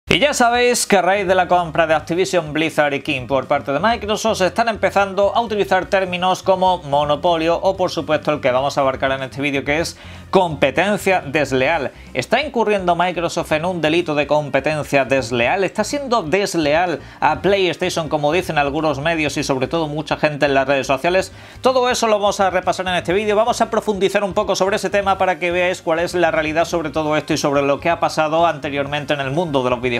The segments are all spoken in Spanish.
Y ya sabéis que a raíz de la compra de Activision Blizzard y King por parte de Microsoft se están empezando a utilizar términos como monopolio o por supuesto el que vamos a abarcar en este vídeo, que es competencia desleal. ¿Está incurriendo Microsoft en un delito de competencia desleal? ¿Está siendo desleal a PlayStation, como dicen algunos medios y sobre todo mucha gente en las redes sociales? Todo eso lo vamos a repasar en este vídeo. Vamos a profundizar un poco sobre ese tema para que veáis cuál es la realidad sobre todo esto y sobre lo que ha pasado anteriormente en el mundo de los videojuegos.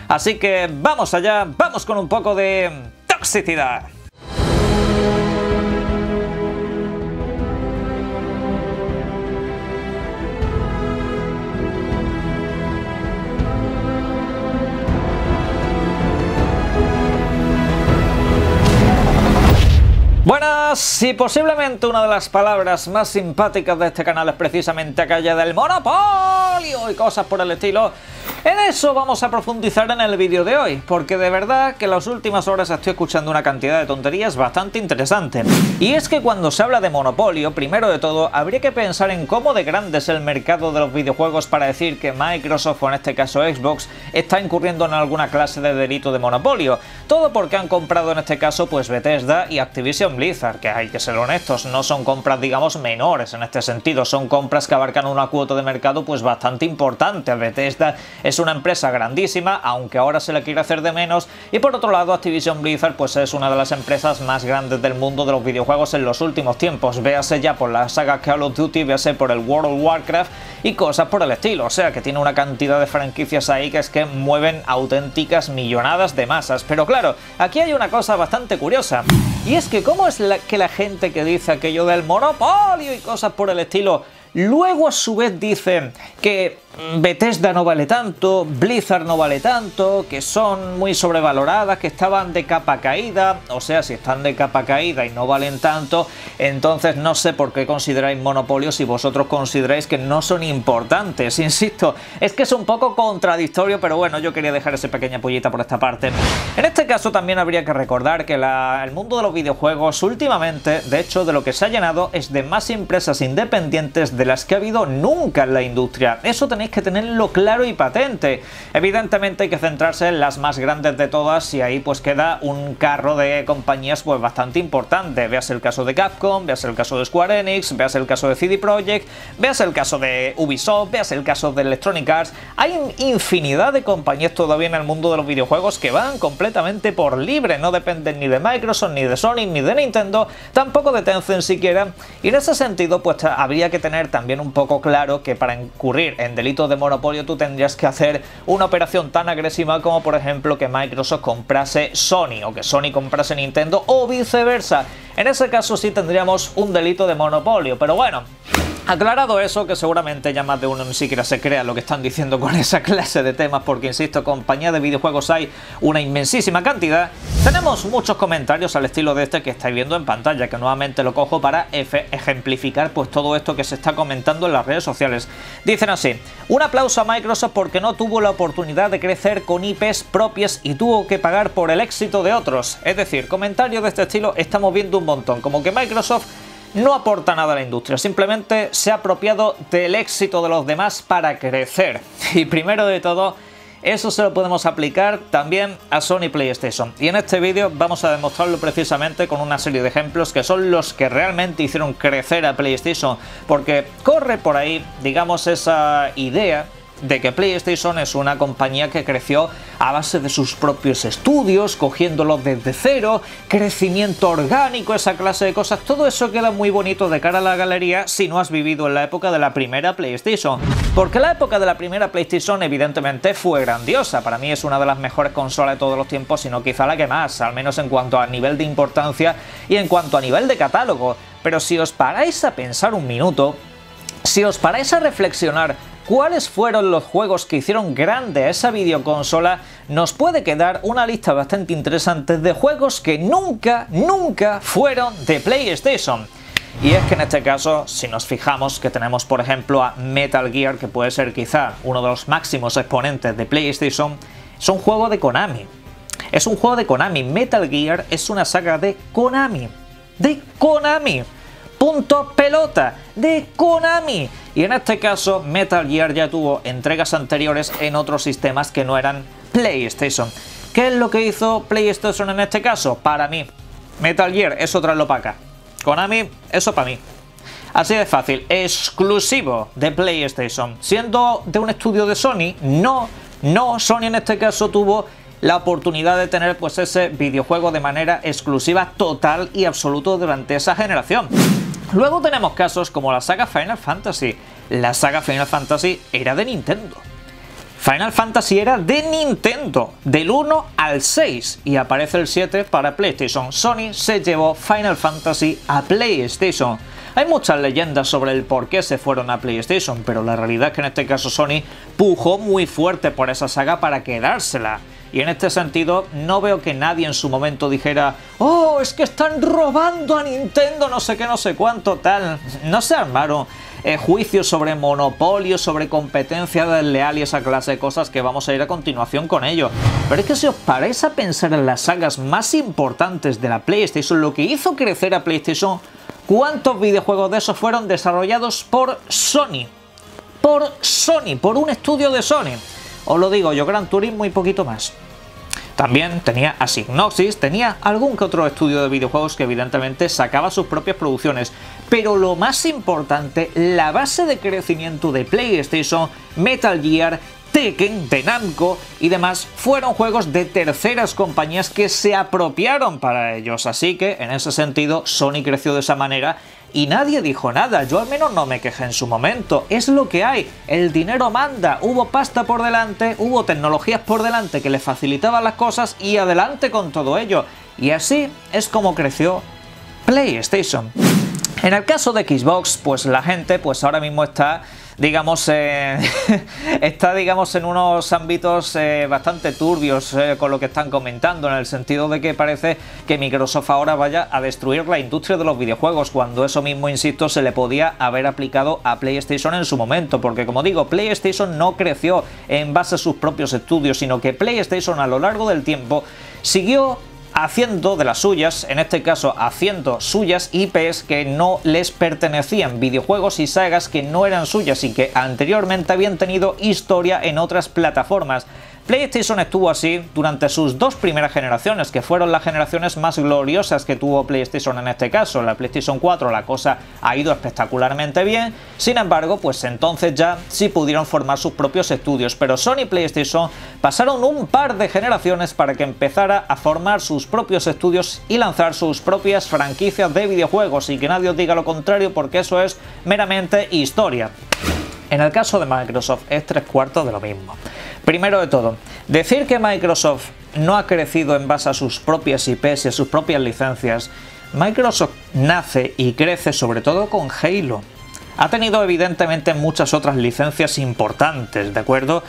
Así que vamos allá, vamos con un poco de toxicidad. Buenas, y posiblemente una de las palabras más simpáticas de este canal es precisamente aquella del monopolio y cosas por el estilo. En eso vamos a profundizar en el vídeo de hoy, porque de verdad que en las últimas horas estoy escuchando una cantidad de tonterías bastante interesante. Y es que cuando se habla de monopolio, primero de todo, habría que pensar en cómo de grande es el mercado de los videojuegos para decir que Microsoft, o en este caso Xbox, está incurriendo en alguna clase de delito de monopolio. Todo porque han comprado en este caso pues Bethesda y Activision Blizzard, que hay que ser honestos, no son compras digamos menores en este sentido, son compras que abarcan una cuota de mercado pues bastante importante. Bethesda es una empresa grandísima, aunque ahora se le quiere hacer de menos, y por otro lado Activision Blizzard pues es una de las empresas más grandes del mundo de los videojuegos en los últimos tiempos, véase ya por la saga Call of Duty, véase por el World of Warcraft y cosas por el estilo, o sea que tiene una cantidad de franquicias ahí que es que mueven auténticas millonadas de masas. Pero claro, aquí hay una cosa bastante curiosa, y es que cómo es que la gente que dice aquello del monopolio y cosas por el estilo luego a su vez dice que Bethesda no vale tanto, Blizzard no vale tanto, que son muy sobrevaloradas, que estaban de capa caída. O sea, si están de capa caída y no valen tanto, entonces no sé por qué consideráis monopolio si vosotros consideráis que no son importantes. Insisto, es que es un poco contradictorio, pero bueno, yo quería dejar esa pequeña pollita por esta parte. En este caso también habría que recordar que el mundo de los videojuegos últimamente, de hecho, de lo que se ha llenado es de más empresas independientes de las que ha habido nunca en la industria. Eso tenéis que tenerlo claro y patente. Evidentemente hay que centrarse en las más grandes de todas y ahí pues queda un carro de compañías pues bastante importante. Veas el caso de Capcom, veas el caso de Square Enix, veas el caso de CD Projekt, veas el caso de Ubisoft, veas el caso de Electronic Arts. Hay infinidad de compañías todavía en el mundo de los videojuegos que van completamente por libre, no dependen ni de Microsoft, ni de Sony, ni de Nintendo, tampoco de Tencent siquiera, y en ese sentido pues habría que tener también un poco claro que para incurrir en delitos de monopolio tú tendrías que hacer una operación tan agresiva como por ejemplo que Microsoft comprase Sony o que Sony comprase Nintendo o viceversa. En ese caso sí tendríamos un delito de monopolio, pero bueno, aclarado eso, que seguramente ya más de uno ni siquiera se crea lo que están diciendo con esa clase de temas, porque insisto, compañías de videojuegos hay una inmensísima cantidad. Tenemos muchos comentarios al estilo de este que estáis viendo en pantalla, que nuevamente lo cojo para ejemplificar pues todo esto que se está comentando en las redes sociales. Dicen así: un aplauso a Microsoft porque no tuvo la oportunidad de crecer con IPs propias y tuvo que pagar por el éxito de otros. Es decir, comentarios de este estilo estamos viendo un montón, como que Microsoft no aporta nada a la industria, simplemente se ha apropiado del éxito de los demás para crecer. Y primero de todo, eso se lo podemos aplicar también a Sony PlayStation. Y en este vídeo vamos a demostrarlo precisamente con una serie de ejemplos que son los que realmente hicieron crecer a PlayStation. Porque corre por ahí, digamos, esa idea de que PlayStation es una compañía que creció a base de sus propios estudios, cogiéndolos desde cero, crecimiento orgánico, esa clase de cosas. Todo eso queda muy bonito de cara a la galería si no has vivido en la época de la primera PlayStation. Porque la época de la primera PlayStation evidentemente fue grandiosa. Para mí es una de las mejores consolas de todos los tiempos, si no quizá la que más, al menos en cuanto a nivel de importancia y en cuanto a nivel de catálogo. Pero si os paráis a pensar un minuto, si os paráis a reflexionar cuáles fueron los juegos que hicieron grande a esa videoconsola, nos puede quedar una lista bastante interesante de juegos que nunca fueron de PlayStation. Y es que en este caso, si nos fijamos que tenemos por ejemplo a Metal Gear, que puede ser quizá uno de los máximos exponentes de PlayStation, es un juego de Konami. Es un juego de Konami. Metal Gear es una saga de Konami. ¡De Konami! punto pelota de Konami. Y en este caso Metal Gear ya tuvo entregas anteriores en otros sistemas que no eran PlayStation. ¿Qué es lo que hizo PlayStation en este caso? Para mí, Metal Gear, eso traerlo para acá. Konami, eso para mí. Así de fácil, exclusivo de PlayStation. Siendo de un estudio de Sony, no, Sony en este caso tuvo la oportunidad de tener pues ese videojuego de manera exclusiva, total y absoluta durante esa generación. Luego tenemos casos como la saga Final Fantasy. La saga Final Fantasy era de Nintendo. Final Fantasy era de Nintendo, del 1 al 6, y aparece el 7 para PlayStation. Sony se llevó Final Fantasy a PlayStation. Hay muchas leyendas sobre el por qué se fueron a PlayStation, pero la realidad es que en este caso Sony pujó muy fuerte por esa saga para quedársela. Y en este sentido no veo que nadie en su momento dijera: ¡oh, es que están robando a Nintendo no sé qué, no sé cuánto, tal! No se armaron juicios sobre monopolio, sobre competencia desleal y esa clase de cosas que vamos a ir a continuación con ello. Pero es que si os paráis a pensar en las sagas más importantes de la PlayStation, lo que hizo crecer a PlayStation, ¿cuántos videojuegos de esos fueron desarrollados por Sony? Por un estudio de Sony. Os lo digo yo, Gran Turismo y poquito más. También tenía a Psygnosis, tenía algún que otro estudio de videojuegos que evidentemente sacaba sus propias producciones. Pero lo más importante, la base de crecimiento de PlayStation, Metal Gear, Tekken, de Namco y demás, fueron juegos de terceras compañías que se apropiaron para ellos. Así que, en ese sentido, Sony creció de esa manera y nadie dijo nada. Yo al menos no me quejé en su momento. Es lo que hay. El dinero manda. Hubo pasta por delante, hubo tecnologías por delante que le facilitaban las cosas y adelante con todo ello. Y así es como creció PlayStation. En el caso de Xbox, pues la gente pues ahora mismo está, digamos, en unos ámbitos bastante turbios con lo que están comentando, en el sentido de que parece que Microsoft ahora vaya a destruir la industria de los videojuegos, cuando eso mismo, insisto, se le podía haber aplicado a PlayStation en su momento, porque como digo, PlayStation no creció en base a sus propios estudios, sino que PlayStation a lo largo del tiempo siguió haciendo de las suyas, en este caso haciendo suyas IPs que no les pertenecían, videojuegos y sagas que no eran suyas y que anteriormente habían tenido historia en otras plataformas. PlayStation estuvo así durante sus dos primeras generaciones, que fueron las generaciones más gloriosas que tuvo PlayStation en este caso. La PlayStation 4 la cosa ha ido espectacularmente bien, sin embargo, pues entonces ya sí pudieron formar sus propios estudios, pero Sony y PlayStation pasaron un par de generaciones para que empezara a formar sus propios estudios y lanzar sus propias franquicias de videojuegos, y que nadie os diga lo contrario, porque eso es meramente historia. En el caso de Microsoft es 3/4 de lo mismo. Primero de todo, decir que Microsoft no ha crecido en base a sus propias IPs y a sus propias licencias. Microsoft nace y crece sobre todo con Halo. Ha tenido evidentemente muchas otras licencias importantes, ¿de acuerdo?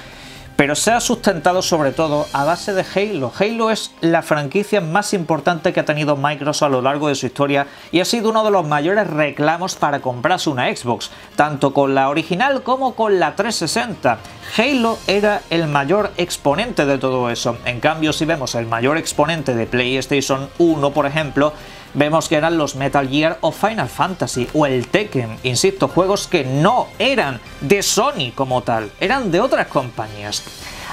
Pero se ha sustentado sobre todo a base de Halo. Halo es la franquicia más importante que ha tenido Microsoft a lo largo de su historia y ha sido uno de los mayores reclamos para comprarse una Xbox, tanto con la original como con la 360. Halo era el mayor exponente de todo eso. En cambio, si vemos el mayor exponente de PlayStation 1, por ejemplo, vemos que eran los Metal Gear o Final Fantasy o el Tekken, insisto, juegos que no eran de Sony como tal, eran de otras compañías.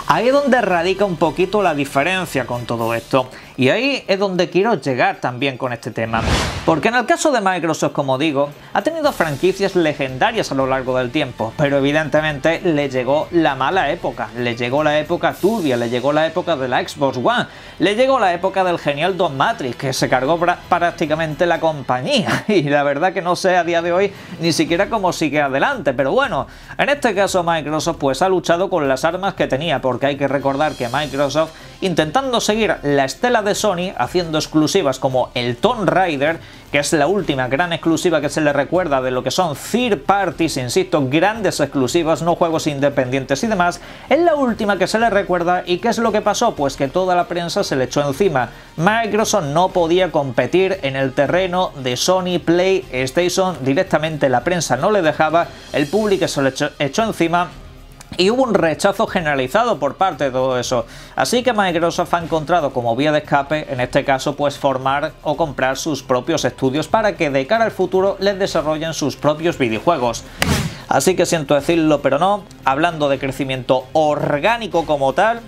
Ahí es donde radica un poquito la diferencia con todo esto, y ahí es donde quiero llegar también con este tema. Porque en el caso de Microsoft, como digo, ha tenido franquicias legendarias a lo largo del tiempo, pero evidentemente le llegó la mala época, le llegó la época turbia, le llegó la época de la Xbox One, le llegó la época del genial Don Matrix, que se cargó prácticamente la compañía, y la verdad que no sé a día de hoy ni siquiera cómo sigue adelante, pero bueno, en este caso Microsoft pues ha luchado con las armas que tenía, porque hay que recordar que Microsoft, intentando seguir la estela de Sony, haciendo exclusivas como el Tomb Raider, que es la última gran exclusiva que se le recuerda de lo que son third parties, insisto, grandes exclusivas, no juegos independientes y demás, es la última que se le recuerda. ¿Y qué es lo que pasó? Pues que toda la prensa se le echó encima. Microsoft no podía competir en el terreno de Sony PlayStation, directamente la prensa no le dejaba, el público se le echó encima, y hubo un rechazo generalizado por parte de todo eso. Así que Microsoft ha encontrado como vía de escape, en este caso, pues formar o comprar sus propios estudios para que de cara al futuro les desarrollen sus propios videojuegos. Así que siento decirlo, pero no, hablando de crecimiento orgánico como tal,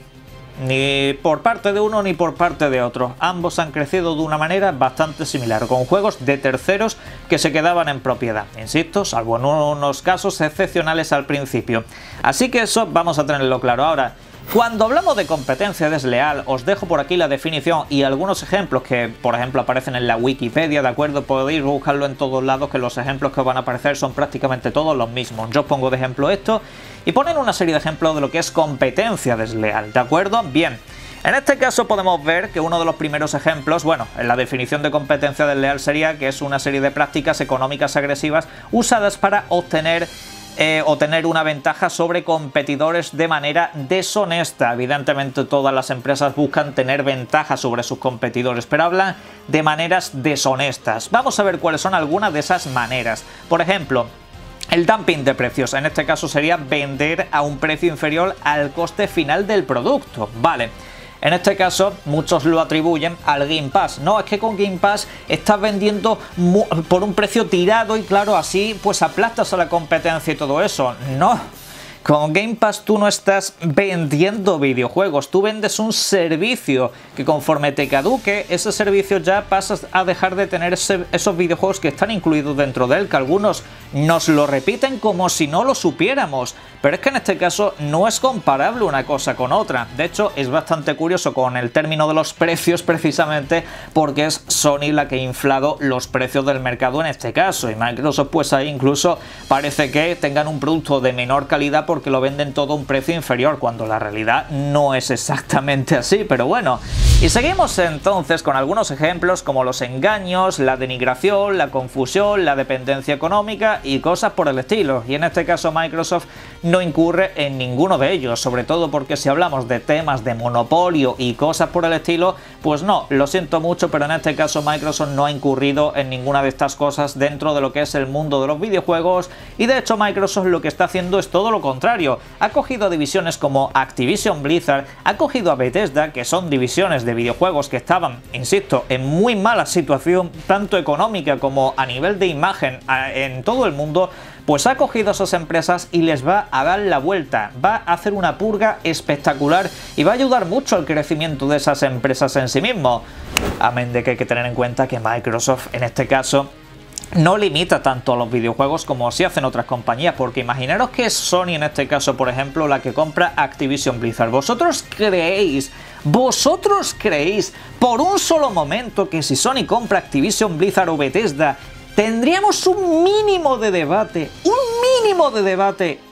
ni por parte de uno ni por parte de otro. Ambos han crecido de una manera bastante similar, con juegos de terceros que se quedaban en propiedad, insisto, salvo en unos casos excepcionales al principio. Así que eso vamos a tenerlo claro. Ahora, cuando hablamos de competencia desleal, os dejo por aquí la definición y algunos ejemplos que, por ejemplo, aparecen en la Wikipedia, ¿de acuerdo? Podéis buscarlo en todos lados, que los ejemplos que os van a aparecer son prácticamente todos los mismos. Yo os pongo de ejemplo esto y ponen una serie de ejemplos de lo que es competencia desleal, ¿de acuerdo? Bien. En este caso podemos ver que uno de los primeros ejemplos, bueno, en la definición de competencia desleal sería que es una serie de prácticas económicas agresivas usadas para obtener o tener una ventaja sobre competidores de manera deshonesta. Evidentemente todas las empresas buscan tener ventaja sobre sus competidores, pero hablan de maneras deshonestas. Vamos a ver cuáles son algunas de esas maneras. Por ejemplo, el dumping de precios, en este caso sería vender a un precio inferior al coste final del producto. Vale. En este caso, muchos lo atribuyen al Game Pass. No, es que con Game Pass estás vendiendo por un precio tirado y claro, así pues aplastas a la competencia y todo eso. No. Con Game Pass tú no estás vendiendo videojuegos, tú vendes un servicio que conforme te caduque ese servicio ya pasas a dejar de tener esos videojuegos que están incluidos dentro de él, que algunos nos lo repiten como si no lo supiéramos. Pero es que en este caso no es comparable una cosa con otra. De hecho, es bastante curioso con el término de los precios precisamente porque es Sony la que ha inflado los precios del mercado en este caso. Y Microsoft pues ahí incluso parece que tengan un producto de menor calidad porque lo venden todo a un precio inferior, cuando la realidad no es exactamente así, pero bueno. Y seguimos entonces con algunos ejemplos como los engaños, la denigración, la confusión, la dependencia económica y cosas por el estilo. Y en este caso Microsoft no incurre en ninguno de ellos, sobre todo porque si hablamos de temas de monopolio y cosas por el estilo, pues no, lo siento mucho, pero en este caso Microsoft no ha incurrido en ninguna de estas cosas dentro de lo que es el mundo de los videojuegos, y de hecho Microsoft lo que está haciendo es todo lo contrario. Ha cogido a divisiones como Activision Blizzard, ha cogido a Bethesda, que son divisiones de videojuegos que estaban, insisto, en muy mala situación, tanto económica como a nivel de imagen en todo el mundo, pues ha cogido a esas empresas y les va a dar la vuelta, va a hacer una purga espectacular y va a ayudar mucho al crecimiento de esas empresas en sí mismo. Amén de que hay que tener en cuenta que Microsoft en este caso no limita tanto a los videojuegos como si hacen otras compañías, porque imaginaros que es Sony en este caso, por ejemplo, la que compra Activision Blizzard. ¿Vosotros creéis por un solo momento que si Sony compra Activision Blizzard o Bethesda tendríamos un mínimo de debate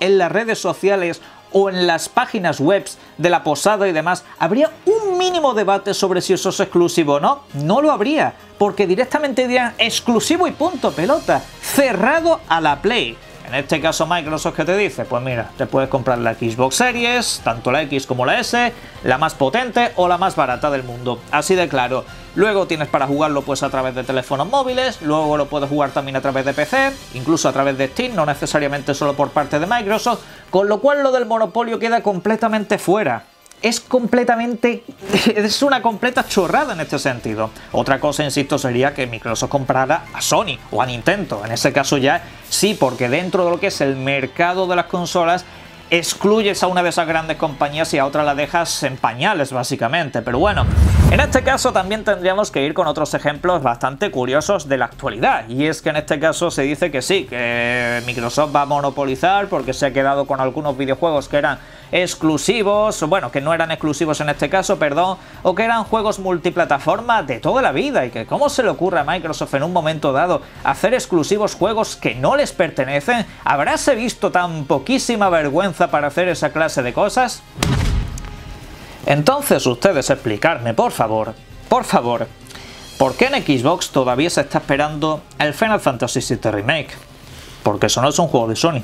en las redes sociales o en las páginas web de la posada y demás? ¿Habría un mínimo debate sobre si eso es exclusivo o no? No lo habría, porque directamente dirían exclusivo y punto pelota, cerrado a la Play. En este caso Microsoft, ¿qué te dice? Pues mira, te puedes comprar la Xbox Series, tanto la X como la S, la más potente o la más barata del mundo, así de claro. Luego tienes para jugarlo pues a través de teléfonos móviles, luego lo puedes jugar también a través de PC, incluso a través de Steam, no necesariamente solo por parte de Microsoft, con lo cual lo del monopolio queda completamente fuera. Es una completa chorrada en este sentido. Otra cosa, insisto, sería que Microsoft comprara a Sony o a Nintendo. En ese caso ya sí, porque dentro de lo que es el mercado de las consolas excluyes a una de esas grandes compañías y a otra la dejas en pañales básicamente. Pero bueno, en este caso también tendríamos que ir con otros ejemplos bastante curiosos de la actualidad, y es que en este caso se dice que sí, que Microsoft va a monopolizar porque se ha quedado con algunos videojuegos que eran exclusivos, bueno, que no eran exclusivos en este caso, perdón, o que eran juegos multiplataforma de toda la vida, y que cómo se le ocurre a Microsoft en un momento dado hacer exclusivos juegos que no les pertenecen. ¿Habráse visto tan poquísima vergüenza para hacer esa clase de cosas? Entonces ustedes explicarme, por favor, ¿por qué en Xbox todavía se está esperando el Final Fantasy VII Remake? Porque eso no es un juego de Sony.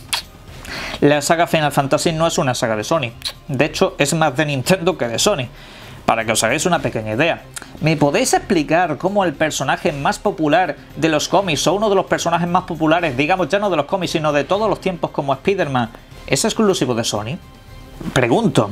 La saga Final Fantasy no es una saga de Sony, de hecho es más de Nintendo que de Sony. Para que os hagáis una pequeña idea, ¿me podéis explicar cómo el personaje más popular de los cómics, o uno de los personajes más populares, digamos ya no de los cómics sino de todos los tiempos, como Spider-Man, es exclusivo de Sony? Pregunto,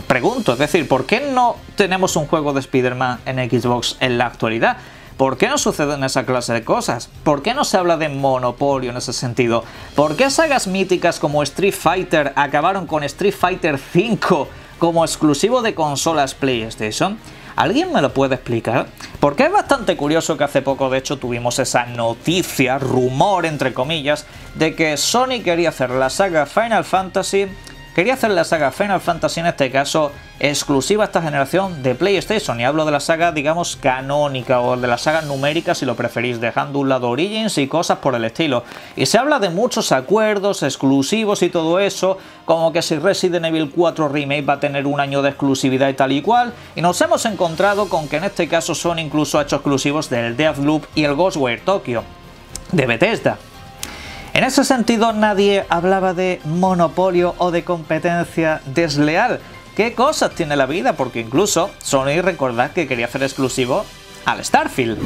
es decir, ¿por qué no tenemos un juego de Spider-Man en Xbox en la actualidad? ¿Por qué no suceden esa clase de cosas? ¿Por qué no se habla de monopolio en ese sentido? ¿Por qué sagas míticas como Street Fighter acabaron con Street Fighter V como exclusivo de consolas PlayStation? ¿Alguien me lo puede explicar? Porque es bastante curioso que hace poco, de hecho, tuvimos esa noticia, rumor entre comillas, de que Sony quería hacer la saga Final Fantasy en este caso exclusiva a esta generación de PlayStation, y hablo de la saga, digamos, canónica o de la saga numérica si lo preferís, dejando a un lado Origins y cosas por el estilo. Y se habla de muchos acuerdos exclusivos y todo eso, como que si Resident Evil 4 Remake va a tener un año de exclusividad y tal y cual, y nos hemos encontrado con que en este caso Sony incluso ha hecho exclusivos del Deathloop y el Ghostwire Tokyo de Bethesda. En ese sentido, nadie hablaba de monopolio o de competencia desleal. ¿Qué cosas tiene la vida? Porque incluso Sony, recordad que quería hacer exclusivo al Starfield.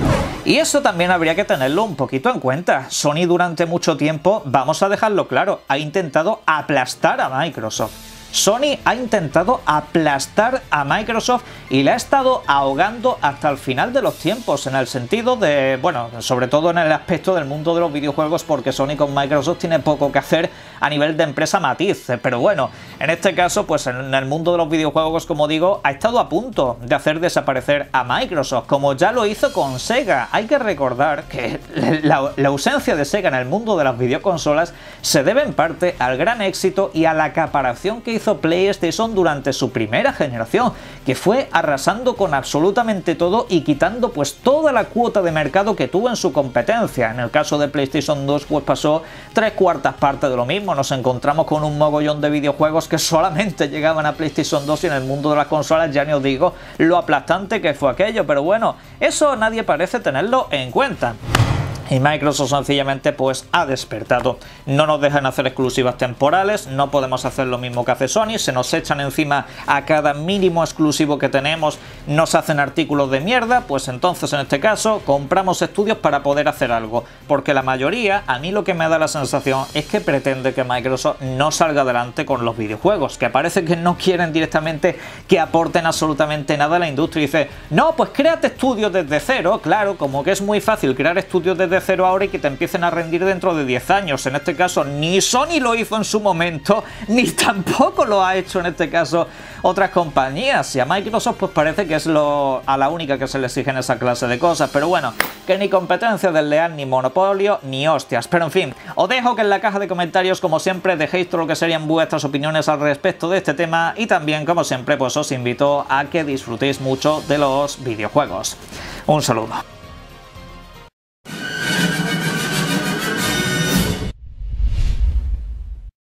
Y eso también habría que tenerlo un poquito en cuenta. Sony durante mucho tiempo, vamos a dejarlo claro, ha intentado aplastar a Microsoft. Sony ha intentado aplastar a Microsoft y la ha estado ahogando hasta el final de los tiempos, en el sentido de, bueno, sobre todo en el aspecto del mundo de los videojuegos, porque Sony con Microsoft tiene poco que hacer a nivel de empresa matiz, pero bueno, en este caso, pues en el mundo de los videojuegos, como digo, ha estado a punto de hacer desaparecer a Microsoft, como ya lo hizo con Sega. Hay que recordar que la ausencia de Sega en el mundo de las videoconsolas se debe en parte al gran éxito y a la acaparación que hizo PlayStation durante su primera generación, que fue arrasando con absolutamente todo y quitando pues toda la cuota de mercado que tuvo en su competencia. En el caso de PlayStation 2 pues pasó 3/4 partes de lo mismo, nos encontramos con un mogollón de videojuegos que solamente llegaban a PlayStation 2 y en el mundo de las consolas ya ni os digo lo aplastante que fue aquello, pero bueno, eso nadie parece tenerlo en cuenta. Y Microsoft sencillamente pues ha despertado. No nos dejan hacer exclusivas temporales, no podemos hacer lo mismo que hace Sony, se nos echan encima a cada mínimo exclusivo que tenemos, nos hacen artículos de mierda, pues entonces en este caso compramos estudios para poder hacer algo. Porque la mayoría, a mí lo que me da la sensación es que pretende que Microsoft no salga adelante con los videojuegos, que parece que no quieren directamente que aporten absolutamente nada a la industria. Y dice, no, pues créate estudios desde cero, claro, como que es muy fácil crear estudios desde cero ahora y que te empiecen a rendir dentro de 10 años. En este caso ni Sony lo hizo en su momento, ni tampoco lo ha hecho en este caso otras compañías, y a Microsoft pues parece que es a la única que se le exigen esa clase de cosas. Pero bueno, que ni competencia desleal, ni monopolio, ni hostias. Pero en fin, os dejo que en la caja de comentarios, como siempre, dejéis todo lo que serían vuestras opiniones al respecto de este tema, y también, como siempre, pues os invito a que disfrutéis mucho de los videojuegos. Un saludo.